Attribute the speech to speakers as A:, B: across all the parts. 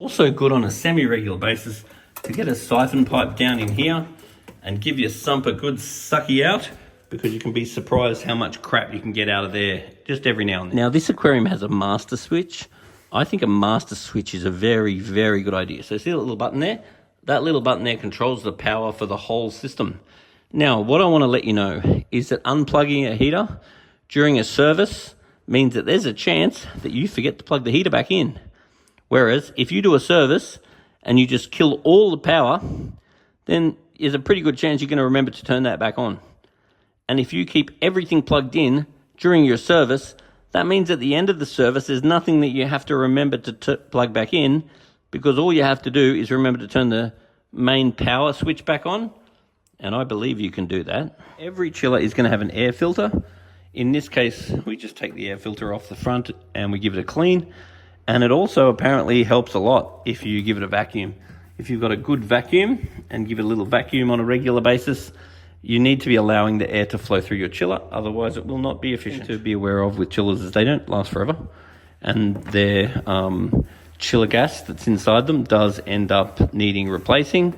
A: Also good on a semi-regular basis to get a siphon pipe down in here and give your sump a good sucky out, because you can be surprised how much crap you can get out of there just every now and then. Now this aquarium has a master switch. I think a master switch is a very, very good idea. So see that little button there? That little button there controls the power for the whole system. Now, what I want to let you know is that unplugging a heater during a service means that there's a chance that you forget to plug the heater back in. Whereas if you do a service and you just kill all the power, then there's a pretty good chance you're going to remember to turn that back on. And if you keep everything plugged in during your service, that means at the end of the service, there's nothing that you have to remember to plug back in, because all you have to do is remember to turn the main power switch back on. And I believe you can do that. Every chiller is going to have an air filter. In this case, we just take the air filter off the front and we give it a clean. And it also apparently helps a lot if you give it a vacuum. If you've got a good vacuum and give it a little vacuum on a regular basis, you need to be allowing the air to flow through your chiller, otherwise it will not be efficient. To be aware of with chillers is they don't last forever, and their chiller gas that's inside them does end up needing replacing,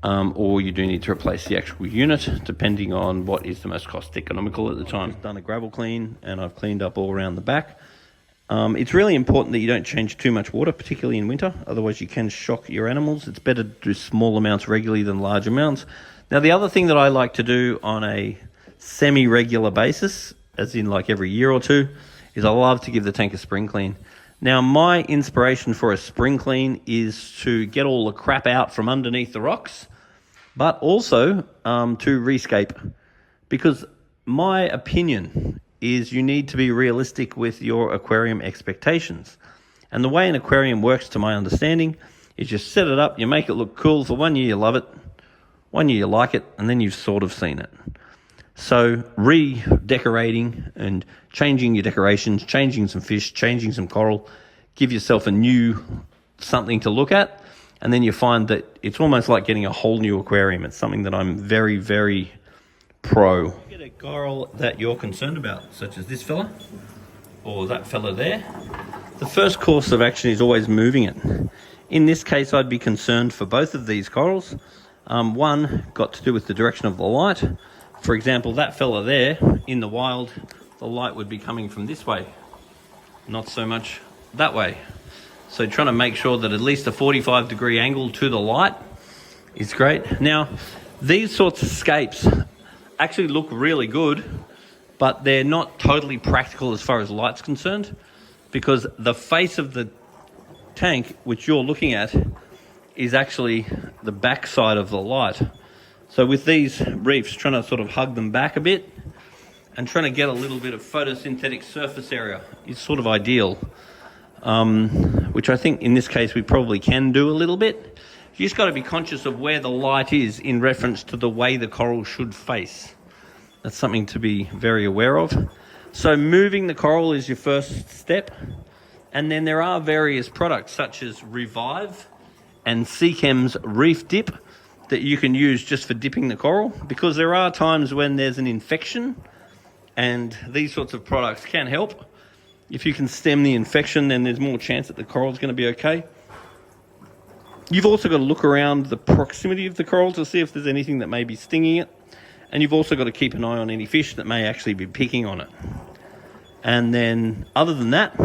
A: or you do need to replace the actual unit depending on what is the most cost economical at the time. I've done a gravel clean and I've cleaned up all around the back. It's really important that you don't change too much water, particularly in winter, otherwise you can shock your animals. It's better to do small amounts regularly than large amounts. Now, the other thing that I like to do on a semi-regular basis, as in like every year or two, is I love to give the tank a spring clean. Now, my inspiration for a spring clean is to get all the crap out from underneath the rocks, but also to rescape. Because my opinion is you need to be realistic with your aquarium expectations. And the way an aquarium works, to my understanding, is you set it up, you make it look cool. For 1 year you love it, 1 year you like it, and then you've sort of seen it. So redecorating and changing your decorations, changing some fish, changing some coral, give yourself a new something to look at, and then you find that it's almost like getting a whole new aquarium. It's something that I'm very, very pro. Get a coral that you're concerned about, such as this fella or that fella there. The first course of action is always moving it. In this case, I'd be concerned for both of these corals. One got to do with the direction of the light. For example, that fella there, in the wild, the light would be coming from this way, not so much that way. So trying to make sure that at least a 45-degree angle to the light is great. Now, these sorts of scapes actually look really good, but they're not totally practical as far as light's concerned, because the face of the tank, which you're looking at, is actually the back side of the light. So with these reefs, trying to sort of hug them back a bit and trying to get a little bit of photosynthetic surface area is sort of ideal, which I think in this case we probably can do a little bit. You just got to be conscious of where the light is in reference to the way the coral should face. That's something to be very aware of. So moving the coral is your first step, and then there are various products such as Revive and Seachem's Reef Dip that you can use just for dipping the coral, because there are times when there's an infection and these sorts of products can help. If you can stem the infection, then there's more chance that the coral's going to be okay. You've also got to look around the proximity of the coral to see if there's anything that may be stinging it, and you've also got to keep an eye on any fish that may actually be picking on it. And then other than that,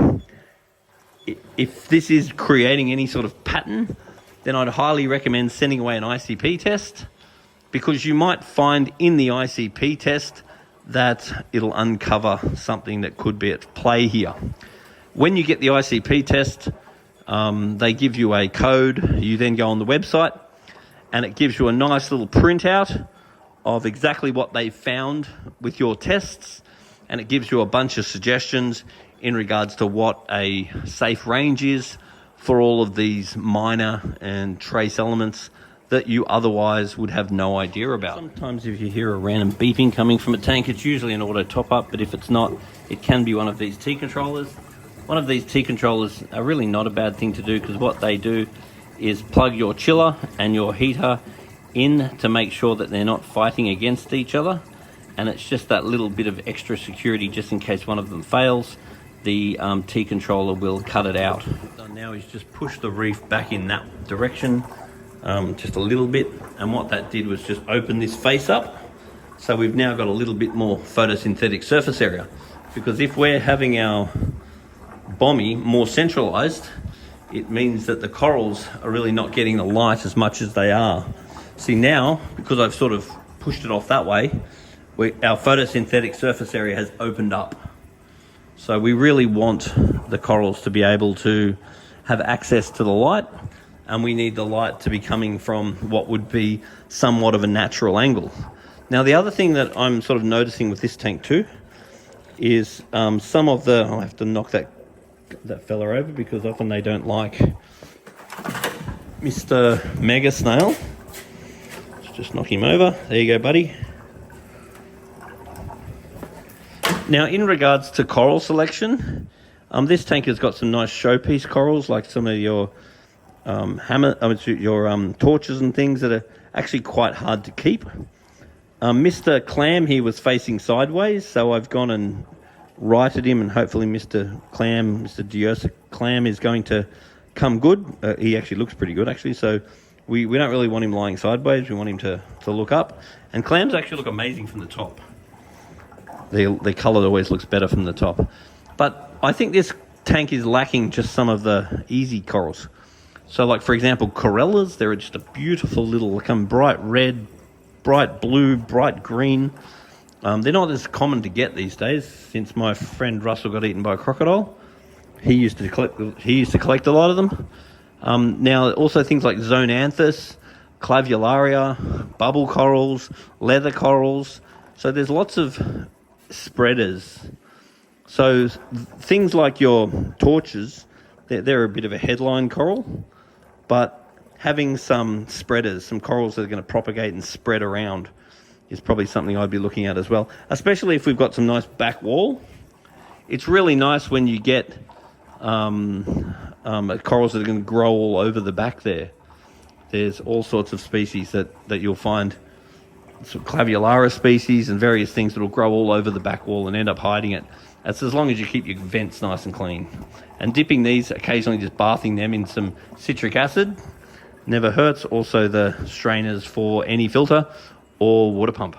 A: if this is creating any sort of pattern, then I'd highly recommend sending away an ICP test, because you might find in the ICP test that it'll uncover something that could be at play here. When you get the ICP test, they give you a code. You then go on the website and it gives you a nice little printout of exactly what they found with your tests, and it gives you a bunch of suggestions in regards to what a safe range is for all of these minor and trace elements that you otherwise would have no idea about. Sometimes if you hear a random beeping coming from a tank, it's usually an auto top-up, but if it's not, it can be one of these T controllers. One of these T controllers are really not a bad thing to do, because what they do is plug your chiller and your heater in to make sure that they're not fighting against each other, and it's just that little bit of extra security just in case one of them fails. the T-controller will cut it out. What I've done now is just push the reef back in that direction, just a little bit, and what that did was just open this face up, so we've now got a little bit more photosynthetic surface area, because if we're having our bommy more centralized, it means that the corals are really not getting the light as much as they are. See, now, because I've sort of pushed it off that way, our photosynthetic surface area has opened up. So we really want the corals to be able to have access to the light, and we need the light to be coming from what would be somewhat of a natural angle. Now, the other thing that I'm sort of noticing with this tank too is some of the, I'll have to knock that fella over because often they don't like Mr. Mega Snail. Let's just knock him over. There you go, buddy. Now, in regards to coral selection, this tank has got some nice showpiece corals, like some of your torches and things that are actually quite hard to keep. Mr. Clam, he was facing sideways, so I've gone and righted him, and hopefully Mr. Diosa Clam is going to come good. He actually looks pretty good, actually, so we don't really want him lying sideways. We want him to look up. And clams actually look amazing from the top. The colour always looks better from the top. But I think this tank is lacking just some of the easy corals. So, like, for example, corellas, they're just a beautiful little, come bright red, bright blue, bright green. They're not as common to get these days, since my friend Russell got eaten by a crocodile. He used to collect a lot of them. Now, also things like zoanthus, clavularia, bubble corals, leather corals. So there's lots of spreaders. So things like your torches, they're a bit of a headline coral, but having some spreaders, some corals that are going to propagate and spread around, is probably something I'd be looking at as well, especially if we've got some nice back wall. It's really nice when you get corals that are going to grow all over the back there. There's all sorts of species that you'll find, some clavularia species and various things that will grow all over the back wall and end up hiding it. That's as long as you keep your vents nice and clean. And dipping these, occasionally just bathing them in some citric acid, never hurts. Also the strainers for any filter or water pump.